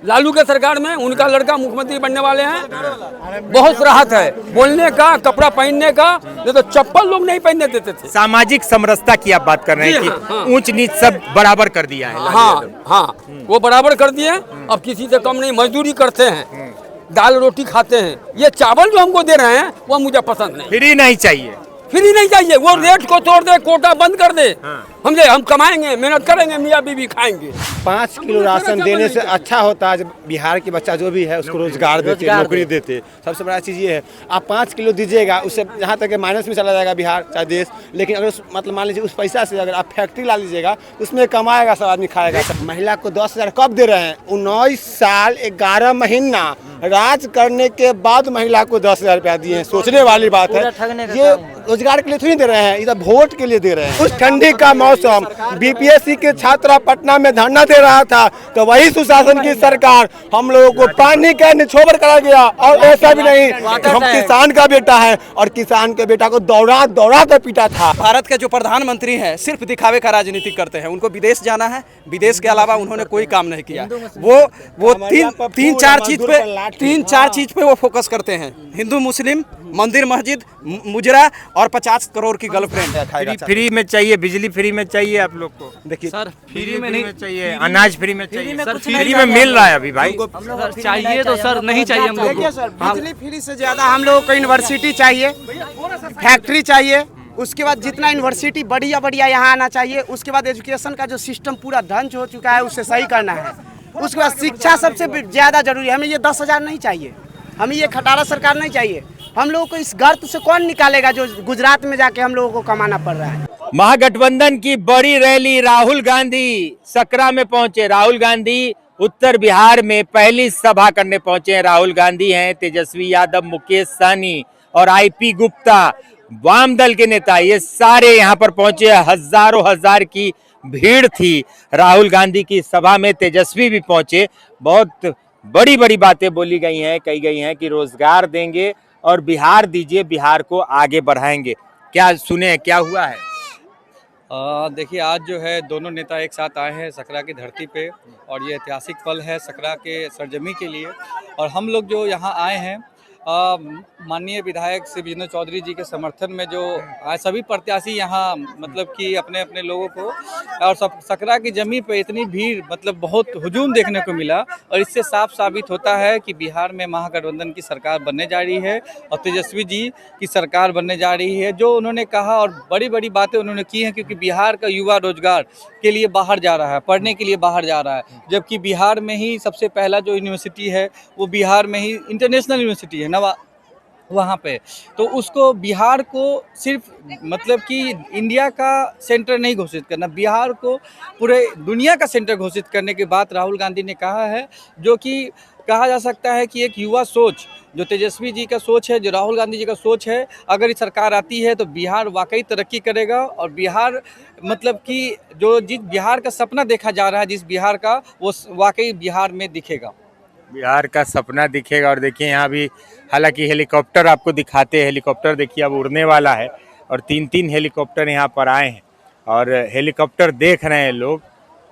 लालू के सरकार में उनका लड़का मुख्यमंत्री बनने वाले हैं। बहुत राहत है बोलने का, कपड़ा पहनने का, नहीं तो चप्पल लोग नहीं पहनने देते थे। सामाजिक समरसता की आप बात कर रहे हैं कि ऊंच नीच सब बराबर कर दिया है। हाँ हाँ, वो बराबर कर दिए। अब किसी से कम नहीं, मजदूरी करते हैं, दाल रोटी खाते हैं। ये चावल जो हमको दे रहे हैं वो मुझे पसंद नहीं। फ्री नहीं चाहिए, फ्री नहीं चाहिए। वो रेट को तोड़ दे, कोटा बंद कर दे। हम कमाएंगे, मेहनत करेंगे, मियाँ बीवी खाएंगे। 5 किलो राशन देने से अच्छा होता है जब बिहार के बच्चा जो भी है उसको रोजगार देते, नौकरी देते। सबसे बड़ा चीज़ ये है, आप 5 किलो दीजिएगा, उससे यहाँ तक माइनस में चला जाएगा बिहार चाहे देश। लेकिन अगर मतलब मान लीजिए उस पैसा से अगर आप फैक्ट्री ला लीजिएगा, उसमें कमाएगा, सब आदमी खाएगा। महिला को 10,000 कब दे रहे हैं? 19 साल 11 महीना राज करने के बाद महिला को 10,000 रुपया दिए हैं। सोचने वाली बात है। ये रोजगार के लिए थोड़ी दे रहे हैं, इधर वोट के लिए दे रहे हैं। उस ठंडी का मौसम बीपीएससी के छात्रा पटना में धरना दे रहा था, तो वही सुशासन की सरकार हम लोगों को पानी का निछोवर करा गया। और ऐसा भी नहीं, हम किसान का बेटा है और किसान के बेटा को दौड़ा दौड़ा कर पीटा था। भारत के जो प्रधानमंत्री हैं सिर्फ दिखावे का राजनीति करते हैं। उनको विदेश जाना है, विदेश के अलावा उन्होंने कोई काम नहीं किया। वो तीन चार चीज पे वो फोकस करते हैं। हिंदू मुस्लिम, मंदिर मस्जिद, मुजरा और 50 करोड़ की गर्लफ्रेंड। फ्री में चाहिए, बिजली फ्री में चाहिए आप लोग को। देखिए सर फ्री में नहीं चाहिए, अनाज फ्री में चाहिए। सर फ्री में मिल रहा है अभी भाई। चाहिए तो सर नहीं चाहिए हम लोग को। बिजली फ्री से ज्यादा हम लोगों को यूनिवर्सिटी चाहिए, फैक्ट्री चाहिए। उसके बाद जितना यूनिवर्सिटी बढ़िया बढ़िया यहाँ आना चाहिए। उसके बाद एजुकेशन का जो सिस्टम पूरा ढंग हो चुका है उसे सही करना है। उसके बाद शिक्षा सबसे ज्यादा जरूरी है। हमें ये 10,000 नहीं चाहिए, हमें ये खटारा सरकार नहीं चाहिए। हम लोगों को इस गर्त से कौन निकालेगा जो गुजरात में जाके हम लोगों को कमाना पड़ रहा है। महागठबंधन की बड़ी रैली, राहुल गांधी सकरा में पहुंचे। राहुल गांधी उत्तर बिहार में पहली सभा करने पहुंचे हैं। राहुल गांधी हैं, तेजस्वी यादव, मुकेश सहनी और आईपी गुप्ता, वाम दल के नेता, ये सारे यहाँ पर पहुंचे। हजारों हजार की भीड़ थी राहुल गांधी की सभा में। तेजस्वी भी पहुंचे। बहुत बड़ी बड़ी बातें बोली गई हैं, कही गई हैं कि रोजगार देंगे और बिहार दीजिए, बिहार को आगे बढ़ाएंगे। क्या सुने, क्या हुआ है? देखिए, आज जो है दोनों नेता एक साथ आए हैं सकरा की धरती पे और ये ऐतिहासिक पल है सकरा के सरजमी के लिए। और हम लोग जो यहाँ आए हैं माननीय विधायक श्री विजेंद्र चौधरी जी के समर्थन में, जो सभी प्रत्याशी यहाँ मतलब कि अपने अपने लोगों को, और सब सकरा की जमीन पे इतनी भीड़, मतलब बहुत हुजूम देखने को मिला। और इससे साफ साबित होता है कि बिहार में महागठबंधन की सरकार बनने जा रही है और तेजस्वी जी की सरकार बनने जा रही है। जो उन्होंने कहा और बड़ी बड़ी बातें उन्होंने की हैं, क्योंकि बिहार का युवा रोजगार के लिए बाहर जा रहा है, पढ़ने के लिए बाहर जा रहा है। जबकि बिहार में ही सबसे पहला जो यूनिवर्सिटी है वो बिहार में ही इंटरनेशनल यूनिवर्सिटी है नवा वहाँ पे। तो उसको बिहार को सिर्फ मतलब कि इंडिया का सेंटर नहीं घोषित करना, बिहार को पूरे दुनिया का सेंटर घोषित करने की बात राहुल गांधी ने कहा है। जो कि कहा जा सकता है कि एक युवा सोच, जो तेजस्वी जी का सोच है, जो राहुल गांधी जी का सोच है, अगर ये सरकार आती है तो बिहार वाकई तरक्की करेगा। और बिहार मतलब कि जो जिस बिहार का सपना देखा जा रहा है, जिस बिहार का, वो वाकई बिहार में दिखेगा, बिहार का सपना दिखेगा। और देखिए यहाँ भी हालांकि हेलीकॉप्टर आपको दिखाते हैं। हेलीकॉप्टर देखिए अब उड़ने वाला है और 3-3 हेलीकॉप्टर यहाँ पर आए हैं और हेलीकॉप्टर देख रहे हैं लोग,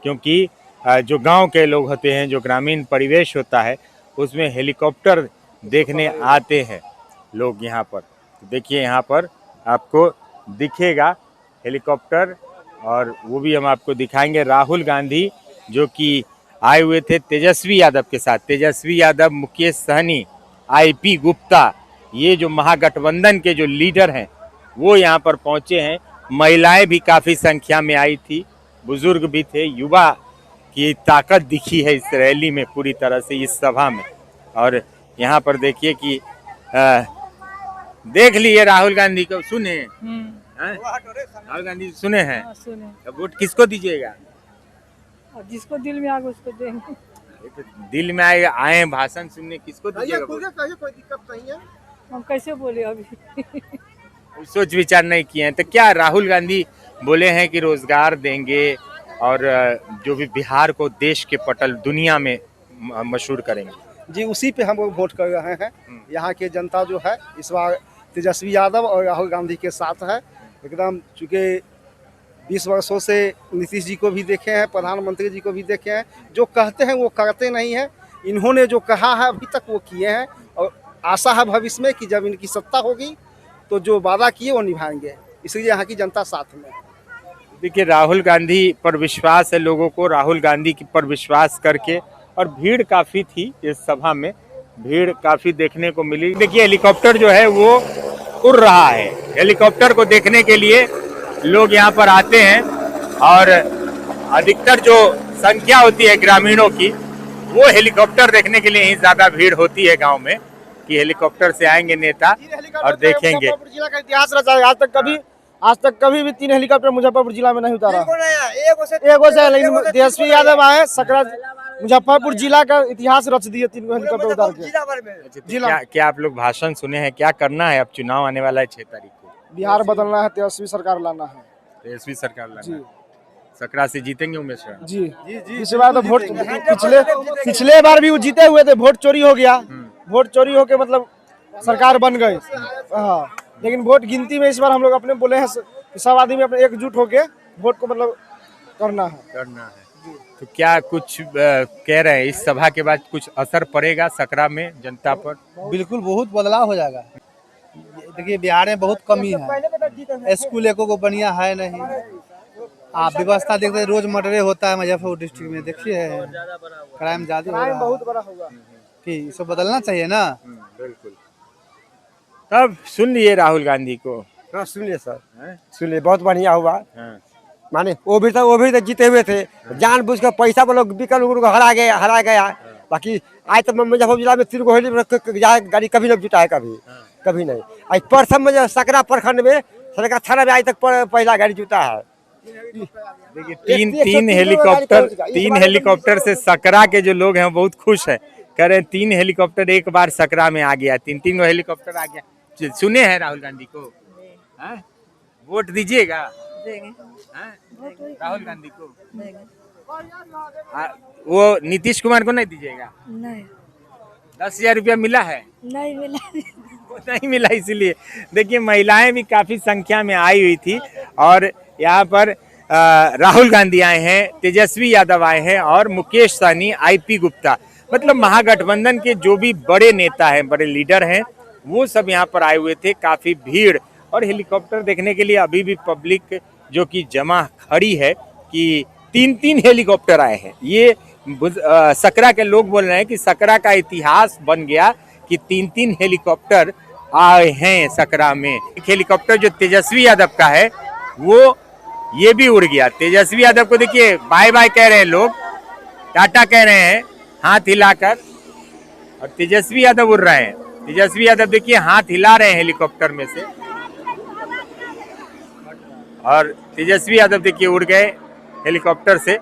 क्योंकि जो गांव के लोग होते हैं, जो ग्रामीण परिवेश होता है, उसमें हेलीकॉप्टर देखने आते हैं लोग यहाँ पर। देखिए यहाँ पर आपको दिखेगा हेलीकॉप्टर और वो भी हम आपको दिखाएंगे। राहुल गांधी जो कि आए हुए थे तेजस्वी यादव के साथ, तेजस्वी यादव, मुकेश सहनी, आईपी गुप्ता, ये जो महागठबंधन के जो लीडर हैं वो यहाँ पर पहुँचे हैं। महिलाएं भी काफ़ी संख्या में आई थी, बुजुर्ग भी थे, युवा की ताकत दिखी है इस रैली में पूरी तरह से, इस सभा में। और यहाँ पर देखिए कि देख लिए राहुल गांधी को, सुने राहुल गांधी सुने हैं, वोट किसको दीजिएगा? जिसको दिल में आगे उसको देंगे। तो दिल में आए भाषण सुनने, किसको दीजिएगा? कोई दिक्कत नहीं है, हम कैसे बोले अभी सोच विचार नहीं किए हैं। तो क्या राहुल गांधी बोले हैं कि रोजगार देंगे और जो भी बिहार को देश के पटल दुनिया में मशहूर करेंगे? जी उसी पे हम लोग वोट कर रहे हैं। यहाँ के जनता जो है इस बार तेजस्वी यादव और राहुल गांधी के साथ है एकदम। चूँकि 20 वर्षों से नीतीश जी को भी देखे हैं, प्रधानमंत्री जी को भी देखे हैं, जो कहते हैं वो करते नहीं हैं। इन्होंने जो कहा है अभी तक वो किए हैं, और आशा है भविष्य में कि जब इनकी सत्ता होगी तो जो वादा किए वो निभाएंगे, इसलिए यहाँ की जनता साथ में। देखिए, राहुल गांधी पर विश्वास है लोगों को, राहुल गांधी पर विश्वास करके, और भीड़ काफ़ी थी इस सभा में, भीड़ काफ़ी देखने को मिली। देखिए, हेलीकॉप्टर जो है वो उड़ रहा है, हेलीकॉप्टर को देखने के लिए लोग यहाँ पर आते हैं, और अधिकतर जो संख्या होती है ग्रामीणों की वो हेलीकॉप्टर देखने के लिए ही ज़्यादा भीड़ होती है गांव में, कि हेलीकॉप्टर से आएंगे नेता और देखेंगे। मुजफ्फरपुर जिला का इतिहास रचा है, आज तक कभी भी 3 हेलीकॉप्टर मुजफ्फरपुर जिला में नहीं उतारा। एगो से लेकिन तेजस्वी यादव आए, सकरा मुजफ्फरपुर जिला का इतिहास रच दिए 3 हेलीकॉप्टर उतार के। क्या आप लोग भाषण सुने हैं? क्या करना है? अब चुनाव आने वाला है 6 तारीख को, बिहार बदलना है, तेजस्वी सरकार लाना है। तेजस्वी सरकार लाना है। सकरा से जीतेंगे उमेश राणा? जी। इस बार तो वोट पिछले बार भी वो जीते हुए थे, वोट चोरी हो गया, वोट चोरी होके मतलब सरकार बन गई। हाँ, लेकिन वोट गिनती में इस बार हम लोग अपने बोले हैं कि सब आदमी अपने एकजुट होके वोट को मतलब करना है। तो क्या कुछ कह रहे हैं, इस सभा के बाद कुछ असर पड़ेगा सकरा में जनता पर? बिल्कुल, बहुत बदलाव हो जाएगा। देखिए, बिहार में बहुत कमी है, स्कूल एको को बढ़िया है नहीं, आप व्यवस्था देखते हैं, रोज मर्डर होता है मुजफ्फरपुर डिस्ट्रिक्ट में, देखिए क्राइम ज्यादा हो रहा है, बहुत बड़ा होगा कि इसको बदलना चाहिए ना। बिल्कुल। तब सुन लिए राहुल गांधी को? हाँ, सुनिए सर, सुनिए, बहुत बढ़िया हुआ। हाँ। माने वो भी तो जीते हुए थे, जानबूझ कर पैसा वो लोग बिकल उनको हरा गया। बाकी आज तो मुजफ्फरपुर जिला में 3 गो गाड़ी कभी नहीं जुटा है, कभी नहीं। आज परसम में सकरा प्रखंड में सरकार थाना में आज तक पहला गाड़ी जुटा है। देखिए, तीन हेलीकॉप्टर से सकरा के जो लोग हैं बहुत खुश है, कह रहे हैं 3 हेलीकॉप्टर एक बार सकरा में आ गया, 3 गो हेलीकॉप्टर आ गया। सुने हैं राहुल गांधी को? वोट दीजिएगा? राहुल गांधी को? वो नीतीश कुमार को नहीं दीजिएगा? नहीं, 10,000 रुपया मिला है? नहीं मिला। नहीं मिला, इसीलिए। देखिए, महिलाएं भी काफी संख्या में आई हुई थी, और यहाँ पर राहुल गांधी आए हैं, तेजस्वी यादव आए हैं, और मुकेश सहनी, IP गुप्ता, मतलब महागठबंधन के जो भी बड़े नेता हैं, बड़े लीडर हैं, वो सब यहाँ पर आए हुए थे। काफी भीड़, और हेलीकॉप्टर देखने के लिए अभी भी पब्लिक जो कि जमा खड़ी है, कि 3 हेलीकॉप्टर आए हैं। ये सकरा के लोग बोल रहे हैं कि सकरा का इतिहास बन गया कि 3 हेलीकॉप्टर आए हैं सकरा में। एक हेलीकॉप्टर जो तेजस्वी यादव का है वो ये भी उड़ गया। तेजस्वी यादव को देखिए बाय बाय कह रहे हैं लोग, टाटा कह रहे हैं हाथ हिलाकर, और तेजस्वी यादव उड़ रहे हैं। तेजस्वी यादव देखिए हाथ हिला रहे हैं हेलीकॉप्टर में से, और तेजस्वी यादव देखिए उड़ गए हेलीकॉप्टर से।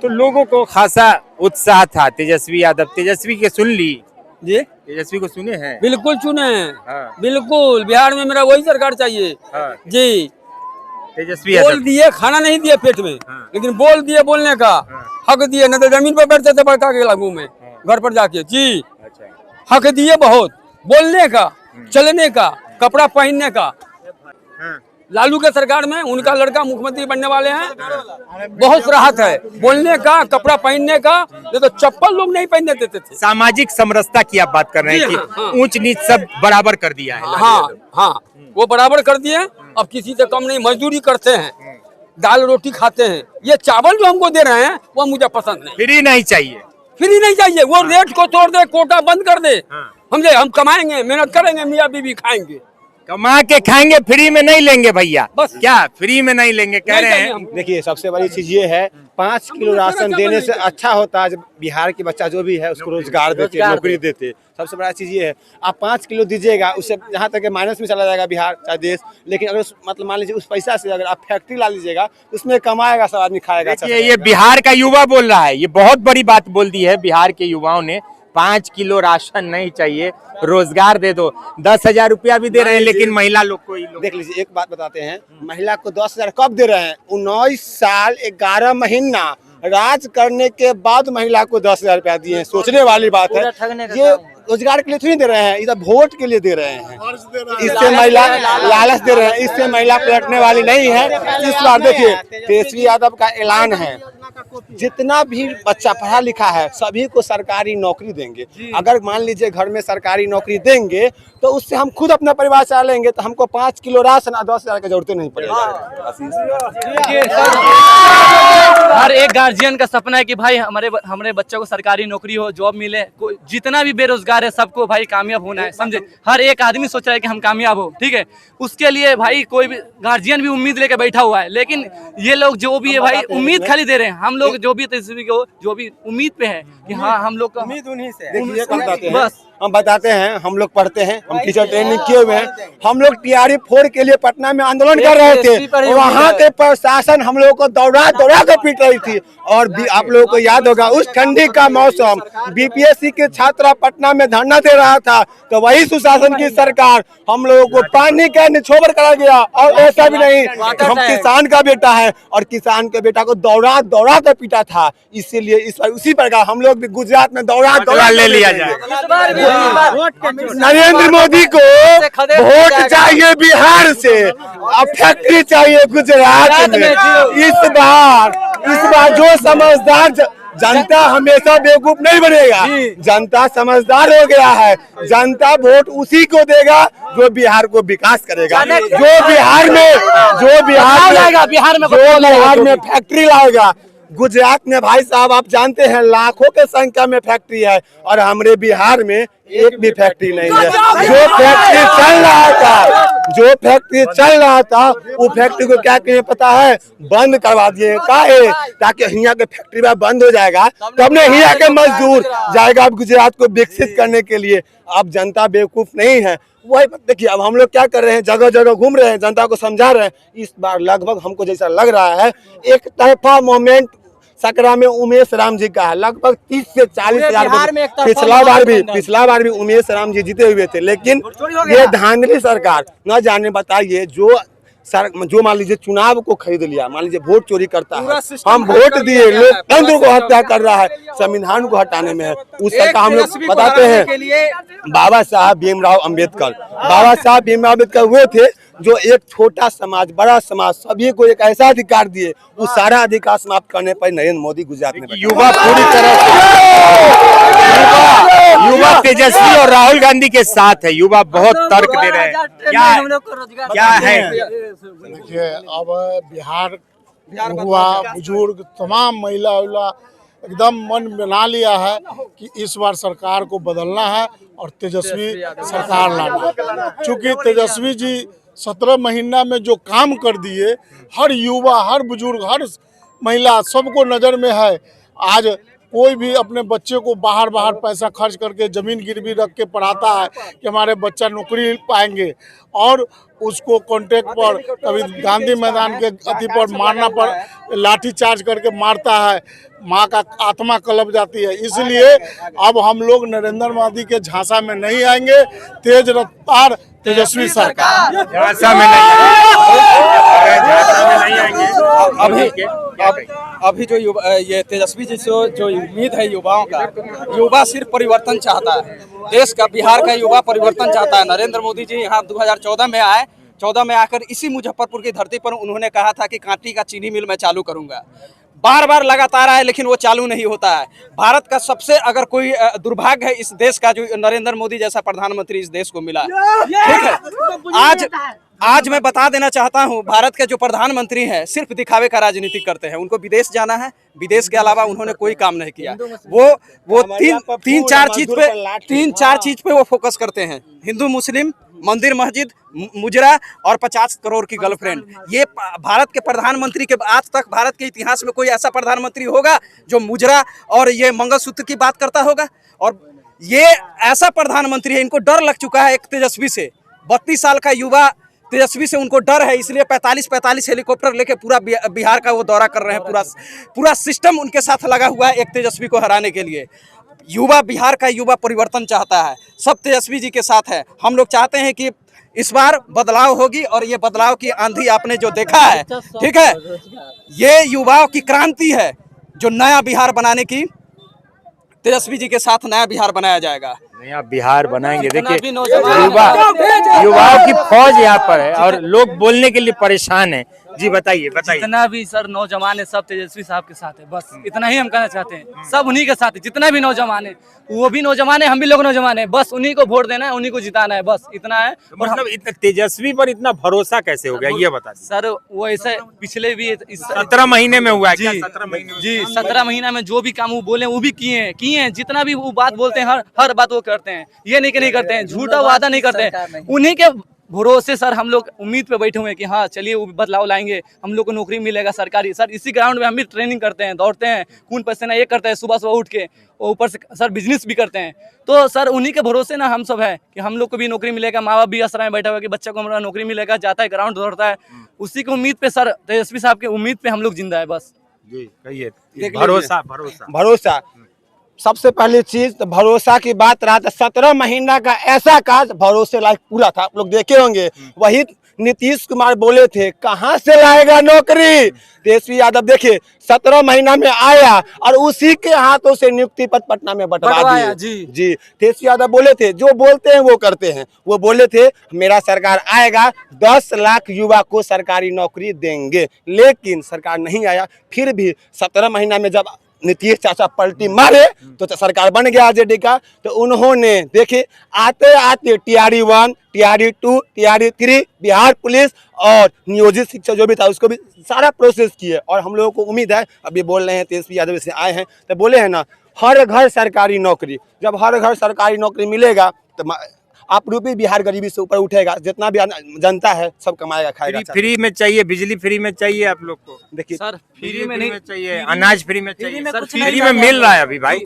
तो लोगों को खासा उत्साह था। तेजस्वी यादव, तेजस्वी के सुन ली जी? तेजस्वी को सुने हैं? बिल्कुल सुने हैं। हाँ। बिल्कुल, बिहार में मेरा वही सरकार चाहिए। हाँ। जी, तेजस्वी बोल दिए, खाना नहीं दिए पेट में। हाँ। लेकिन बोल दिए बोलने का हक दिए, न तो जमीन पर बैठते थे बड़का के लागू में, घर पर जाके। जी, अच्छा। हक दिए बहुत, बोलने का, चलने का, कपड़ा पहनने का। लालू के सरकार में उनका लड़का मुख्यमंत्री बनने वाले हैं, बहुत राहत है बोलने का, कपड़ा पहनने का। ये तो चप्पल लोग नहीं पहनने देते थे। सामाजिक समरसता की आप बात कर रहे हैं कि ऊंच नीच सब बराबर कर दिया है। हाँ, वो बराबर कर दिए। अब किसी से कम नहीं, मजदूरी करते हैं, दाल रोटी खाते हैं। ये चावल जो हमको दे रहे हैं वो मुझे पसंद नहीं। फ्री नहीं चाहिए, फ्री नहीं चाहिए। वो रेट को तोड़ दे, कोटा बंद कर दे। हम कमाएंगे, मेहनत करेंगे, मियाँ बीवी खाएंगे, कमा के खाएंगे, फ्री में नहीं लेंगे भैया। बस क्या फ्री में नहीं लेंगे कह रहे हैं? देखिए, सबसे बड़ी चीज ये है, 5 किलो राशन देने से अच्छा होता है बिहार के बच्चा जो भी है उसको रोजगार देते, नौकरी देते। सबसे बड़ा चीज ये है, आप 5 किलो दीजिएगा, उससे यहाँ तक माइनस में चला जाएगा बिहार चाहे देश। लेकिन अगर मतलब मान लीजिए उस पैसा से अगर आप फैक्ट्री ला लीजिएगा, उसमें कमाएगा, सब आदमी खाएगा। ये बिहार का युवा बोल रहा है, ये बहुत बड़ी बात बोल दी है बिहार के युवाओं ने। 5 किलो राशन नहीं चाहिए, रोजगार दे दो। 10,000 रुपया भी दे रहे हैं, लेकिन महिला लोग को देख लीजिए, एक बात बताते हैं, महिला को 10,000 कब दे रहे हैं? 19 साल 11 महीना राज करने के बाद महिला को 10,000 रुपया दिए हैं। सोचने वाली बात है। ये रोजगार के लिए थोड़ी दे रहे हैं, इधर वोट के लिए दे रहे हैं। इससे महिला लालच दे रहे हैं, इससे महिला पलटने वाली नहीं है। इस बार देखिए, तेजस्वी यादव का ऐलान है जितना भी बच्चा पढ़ा लिखा है सभी को सरकारी नौकरी देंगे। अगर मान लीजिए घर में सरकारी नौकरी देंगे तो उससे हम खुद अपना परिवार चला लेंगे, तो हमको 5 किलो राशन 10,000 की जरूरत नहीं पड़ेगी। हर एक गार्जियन का सपना है कि भाई हमारे बच्चों को सरकारी नौकरी हो, जॉब मिले। जितना भी बेरोजगार है सबको भाई कामयाब होना है, समझे। हर एक आदमी सोच रहा है कि हम कामयाब हो, ठीक है। उसके लिए भाई कोई भी गार्जियन भी उम्मीद लेके बैठा हुआ है, लेकिन ये लोग जो भी है भाई उम्मीद खाली दे रहे हैं। हम लोग जो भी जो भी उम्मीद पे है कि हाँ हम लोग का उम्मीद उन्हीं से बस हम बताते हैं। हम लोग पढ़ते हैं, हम टीचर ट्रेनिंग किए हुए हैं। हम लोग TRE 4 के लिए पटना में आंदोलन कर रहे थे, वहाँ के प्रशासन हम लोगों को दौड़ा कर पीट रही थी। और आप लोगों को याद होगा उस ठंडी का मौसम BPSC के छात्रा पटना में धरना दे रहा था, तो वही सुशासन की सरकार हम लोगों को पानी का निछोवर करा गया। और ऐसा भी नहीं, हम किसान का बेटा है और किसान के बेटा को दौड़ा कर पीटा था। इसीलिए इस बार उसी प्रकार हम लोग भी गुजरात में दौड़ा ले लिया जाए। नरेंद्र मोदी को वोट चाहिए बिहार से, अब फैक्ट्री चाहिए गुजरात में। इस बार जो समझदार जनता हमेशा बेवकूफ नहीं बनेगा, जनता समझदार हो गया है। जनता वोट उसी को देगा जो बिहार को विकास करेगा, जो बिहार में फैक्ट्री लाएगा। गुजरात में भाई साहब आप जानते हैं लाखों के संख्या में फैक्ट्री है और हमारे बिहार में एक भी फैक्ट्री नहीं है। जो फैक्ट्री चल रहा था वो फैक्ट्री को क्या कहें पता है, बंद करवा दिए। काहे? ताकि हिया के फैक्ट्री में बंद हो जाएगा तब न हिया के मजदूर जाएगा अब गुजरात को विकसित करने के लिए। अब जनता बेवकूफ नहीं है। वही देखिए अब हम लोग क्या कर रहे हैं, जगह जगह घूम रहे हैं, जनता को समझा रहे हैं। इस बार लगभग हमको जैसा लग रहा है एक तरफा मोमेंट सकरा में उमेश राम जी का है। लगभग 30 से 40 हजार पिछला बार भी उमेश राम जी जीते हुए थे। लेकिन ये धांधली सरकार न जाने बताइए जो मान लीजिए चुनाव को खरीद लिया, मान लीजिए वोट चोरी करता है, हम वोट दिए, लोकतंत्र को हत्या कर रहा है, संविधान को हटाने में है। उस सरकार हम लोग बताते हैं बाबा साहब भीमराव अम्बेडकर हुए थे जो एक छोटा समाज बड़ा समाज सभी को एक ऐसा अधिकार दिए, उस सारा अधिकार समाप्त करने पर नरेंद्र मोदी गुजरात में युवा पूरी तरह युवा तेजस्वी और राहुल गांधी के साथ है। युवा बहुत तर्क दे रहे हैं, क्या है? देखिए अब बिहार हुआ बुजुर्ग तमाम महिला एकदम मन बना लिया है कि इस बार सरकार को बदलना है और तेजस्वी सरकार लाना है। चूँकि तेजस्वी जी 17 महीना में जो काम कर दिए, हर युवा हर बुजुर्ग हर महिला सबको नज़र में है। आज कोई भी अपने बच्चे को बाहर पैसा खर्च करके ज़मीन गिरवी रख के पढ़ाता है कि हमारे बच्चा नौकरी पाएंगे, और उसको कॉन्ट्रैक्ट पर कभी गांधी मैदान के अति पर मारना पर लाठी चार्ज करके मारता है, माँ का आत्मा कलप जाती है। इसलिए अब हम लोग नरेंद्र मोदी के झांसा में नहीं आएंगे, तेज रफ्तार तेजस्वी सरकार झांसा में नहीं आएंगे। अभी जो ये तेजस्वी जी से जो उम्मीद है युवाओं का, युवा सिर्फ परिवर्तन चाहता है, देश का बिहार का युवा परिवर्तन चाहता है। नरेंद्र मोदी जी यहाँ 2014 में आए, 14 में आकर इसी मुजफ्फरपुर की धरती पर उन्होंने कहा था कि कांटी का चीनी मिल मैं चालू करूंगा। बार लगातार आए लेकिन वो चालू नहीं होता है। भारत का सबसे अगर कोई दुर्भाग्य है इस देश का, जो नरेंद्र मोदी जैसा प्रधानमंत्री इस देश को मिला। ठीक है, आज मैं बता देना चाहता हूं, भारत के जो प्रधानमंत्री हैं सिर्फ दिखावे का राजनीति करते हैं। उनको विदेश जाना है, विदेश के अलावा उन्होंने कोई काम नहीं किया। वो तीन चार चीज पे वो फोकस करते हैं, हिंदू मुस्लिम, मंदिर मस्जिद, मुजरा और 50 करोड़ की गर्लफ्रेंड। ये भारत के प्रधानमंत्री के आज तक भारत के इतिहास में कोई ऐसा प्रधानमंत्री होगा जो मुजरा और ये मंगलसूत्र की बात करता होगा? और ये ऐसा प्रधानमंत्री है, इनको डर लग चुका है एक तेजस्वी से। 32 साल का युवा तेजस्वी से उनको डर है, इसलिए 45 हेलीकॉप्टर लेके पूरा बिहार का वो दौरा कर रहे हैं। पूरा सिस्टम उनके साथ लगा हुआ है एक तेजस्वी को हराने के लिए। युवा, बिहार का युवा परिवर्तन चाहता है, सब तेजस्वी जी के साथ है। हम लोग चाहते हैं कि इस बार बदलाव होगी, और ये बदलाव की आंधी आपने जो देखा है, ठीक है, ये युवाओं की क्रांति है जो नया बिहार बनाने की, तेजस्वी जी के साथ नया बिहार बनाया जाएगा। नया बिहार बनाएंगे। देखिए युवाओं की फौज यहाँ पर है और लोग बोलने के लिए परेशान हैं जी बताइए बताइए। जितना भी सर नौजवान है सब तेजस्वी साहब के साथ है, बस इतना ही हम कहना चाहते हैं। सब उन्हीं के साथ है, जितना भी नौजवान है वो भी नौजवान है, हम भी लोग नौजवान है, बस उन्हीं को वोट देना है, उन्हीं को जिताना है, बस इतना है। मतलब इतना तेजस्वी पर इतना भरोसा कैसे हो गया ये बता दीजिए। सर वो ऐसे पिछले भी 17 महीने में हुआ है क्या? 17 महीने जी 17 महीना में जो भी काम वो बोले वो भी किए हैं, जितना भी वो बात बोलते हैं हर बात वो करते हैं, ये नहीं कि नहीं करते हैं, झूठा वादा नहीं करते हैं। उन्हीं के भरोसे सर हम लोग उम्मीद पे बैठे हुए हैं कि हाँ चलिए वो बदलाव लाएंगे, हम लोग को नौकरी मिलेगा सरकारी। सर इसी ग्राउंड में हम भी ट्रेनिंग करते हैं, दौड़ते हैं, खून पसीना ये करते हैं सुबह उठ के, और ऊपर से सर बिजनेस भी करते हैं। तो सर उन्हीं के भरोसे ना हम सब है कि हम लोग को भी नौकरी मिलेगा, माँ बाप भी आसरा में बैठा हुआ कि बच्चा को हमारा नौकरी मिलेगा, जाता है ग्राउंड दौड़ता है, उसी की उम्मीद पे सर तेजस्वी साहब की उम्मीद पे हम लोग जिंदा है बस। जी कहिए। भरोसा भरोसा भरोसा सबसे पहली चीज तो भरोसा की बात रहा था। 17 महीना का ऐसा काज भरोसे लायक पूरा था, आप लोग देखे होंगे। वही नीतीश कुमार बोले थे कहां से लाएगा नौकरी, तेजस्वी यादव देखिए 17 महीना में आया और उसी के हाथों से नियुक्ति पत्र पटना में बंटवा दिए। जी तेजस्वी यादव बोले थे, जो बोलते हैं वो करते हैं। वो बोले थे मेरा सरकार आएगा 10 लाख युवा को सरकारी नौकरी देंगे, लेकिन सरकार नहीं आया। फिर भी 17 महीना में जब नीतीश चाचा पलटी मारे तो सरकार बन गया आरजेडी का। तो उन्होंने देखे आते आते TRE 1, TRE 2, TRE 3, Bihar police और नियोजित शिक्षक जो भी था उसको भी सारा प्रोसेस किए। और हम लोगों को उम्मीद है, अभी बोल रहे हैं तेजस्वी यादव से आए हैं तो बोले हैं ना हर घर सरकारी नौकरी, जब हर घर सरकारी नौकरी मिलेगा तो आप रूपी बिहार गरीबी से ऊपर उठेगा। जितना भी जनता है सब कमाएगा खाएगा। फ्री में चाहिए, बिजली फ्री में चाहिए आप लोग को, देखिए सर फ्री में नहीं चाहिए, अनाज फ्री में चाहिए, सर फ्री में मिल रहा है अभी भाई।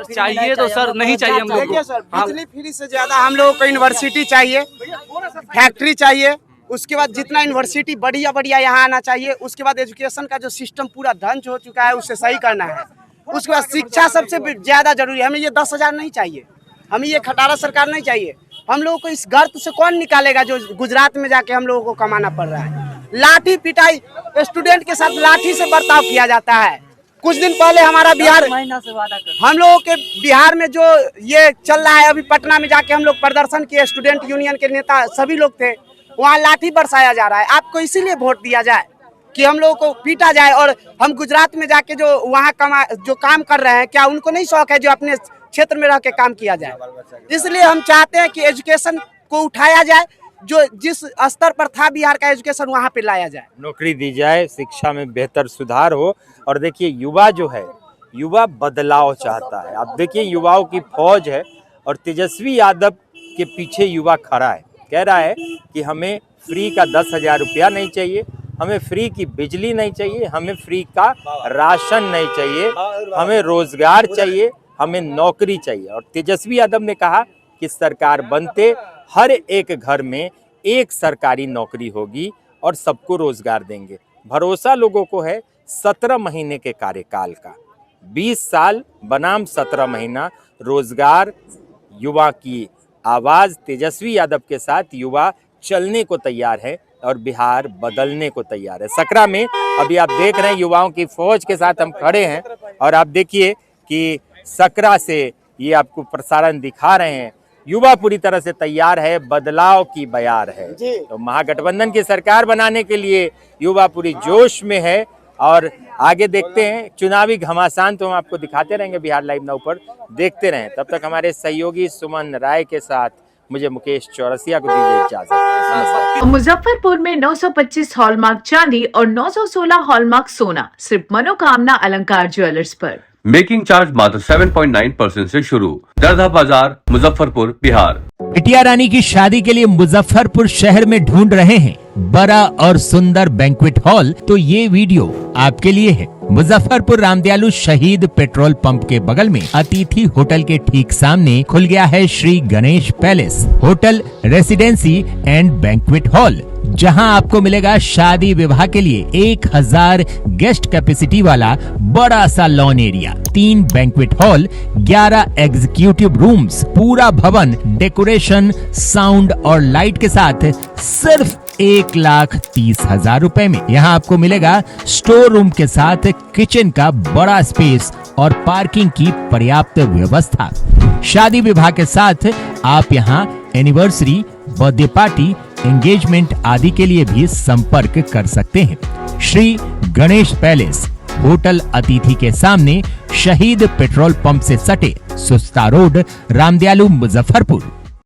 चाहिए तो सर नहीं चाहिए हम लोग को। सर बिजली फ्री से ज्यादा हम लोगों को यूनिवर्सिटी चाहिए, फैक्ट्री चाहिए, उसके बाद जितना यूनिवर्सिटी बढ़िया बढ़िया यहाँ आना चाहिए। उसके बाद एजुकेशन का जो सिस्टम पूरा ध्वंस हो चुका है उसे सही करना है। उसके बाद शिक्षा सबसे ज्यादा जरूरी है। हमें ये 10,000 नहीं चाहिए, हमें ये खटारा सरकार नहीं चाहिए। हम लोगों को इस गर्त से कौन निकालेगा जो गुजरात में जाके हम लोगों को कमाना पड़ रहा है। लाठी पिटाई, स्टूडेंट के साथ लाठी से बर्ताव किया जाता है। कुछ दिन पहले हमारा बिहार, हम लोगों के बिहार में जो ये चल रहा है, अभी पटना में जाके हम लोग प्रदर्शन किए, स्टूडेंट यूनियन के नेता सभी लोग थे, वहाँ लाठी बरसाया जा रहा है। आपको इसीलिए वोट दिया जाए कि हम लोगों को पीटा जाए। और हम गुजरात में जाके जो वहाँ जो काम कर रहे हैं, क्या उनको नहीं शौक है जो अपने क्षेत्र में रह के काम किया जाए? इसलिए हम चाहते हैं कि एजुकेशन को उठाया जाए, जो जिस स्तर पर था बिहार का एजुकेशन वहाँ पे लाया जाए, नौकरी दी जाए, शिक्षा में बेहतर सुधार हो। और देखिए युवा जो है, युवा बदलाव चाहता है। आप देखिए युवाओं की फौज है और तेजस्वी यादव के पीछे युवा खड़ा है, कह रहा है कि हमें फ्री का 10,000 रुपया नहीं चाहिए, हमें फ्री की बिजली नहीं चाहिए, हमें फ्री का राशन नहीं चाहिए, हमें रोजगार चाहिए, हमें नौकरी चाहिए। और तेजस्वी यादव ने कहा कि सरकार बनते हर एक घर में एक सरकारी नौकरी होगी और सबको रोजगार देंगे। भरोसा लोगों को है 17 महीने के कार्यकाल का, 20 साल बनाम 17 महीना रोजगार। युवा की आवाज तेजस्वी यादव के साथ युवा चलने को तैयार है और बिहार बदलने को तैयार है। सकरा में अभी आप देख रहे हैं युवाओं की फौज के साथ हम खड़े हैं और आप देखिए कि सकरा से ये आपको प्रसारण दिखा रहे हैं। युवा पूरी तरह से तैयार है, बदलाव की बयार है। तो महागठबंधन की सरकार बनाने के लिए युवा पूरी जोश में है। और आगे देखते हैं चुनावी घमासान तो हम आपको दिखाते रहेंगे बिहार लाइव नाउ पर, देखते रहें। तब तक हमारे सहयोगी सुमन राय के साथ मुझे मुकेश चौरसिया को दीजिए इजाजत। मुजफ्फरपुर में 925 हॉलमार्क चांदी और 916 हॉलमार्क सोना सिर्फ मनोकामना अलंकार ज्वेलर्स पर। मेकिंग चार्ज मात्र 7.9% से शुरू। दरदा बाजार, मुजफ्फरपुर, बिहार। बिटिया रानी की शादी के लिए मुजफ्फरपुर शहर में ढूंढ रहे हैं बड़ा और सुंदर बैंक्वेट हॉल? तो ये वीडियो आपके लिए है। मुजफ्फरपुर रामदयालु शहीद पेट्रोल पंप के बगल में अतिथि होटल के ठीक सामने खुल गया है Shri Ganesh palace hotel residency and banquet hall, जहां आपको मिलेगा शादी विवाह के लिए 1000 गेस्ट कैपेसिटी वाला बड़ा सा lawn area, 3 banquet hall, 11 executive rooms, पूरा भवन डेकोरेशन, साउंड और लाइट के साथ सिर्फ 1,30,000 रुपए में। यहाँ आपको मिलेगा स्टोर रूम के साथ किचन का बड़ा स्पेस और पार्किंग की पर्याप्त व्यवस्था। शादी विवाह के साथ आप यहाँ एनिवर्सरी, बर्थडे पार्टी, एंगेजमेंट आदि के लिए भी संपर्क कर सकते हैं। श्री गणेश पैलेस, होटल अतिथि के सामने, शहीद पेट्रोल पंप से सटे, सुस्ता रोड, रामदयालु, मुजफ्फरपुर।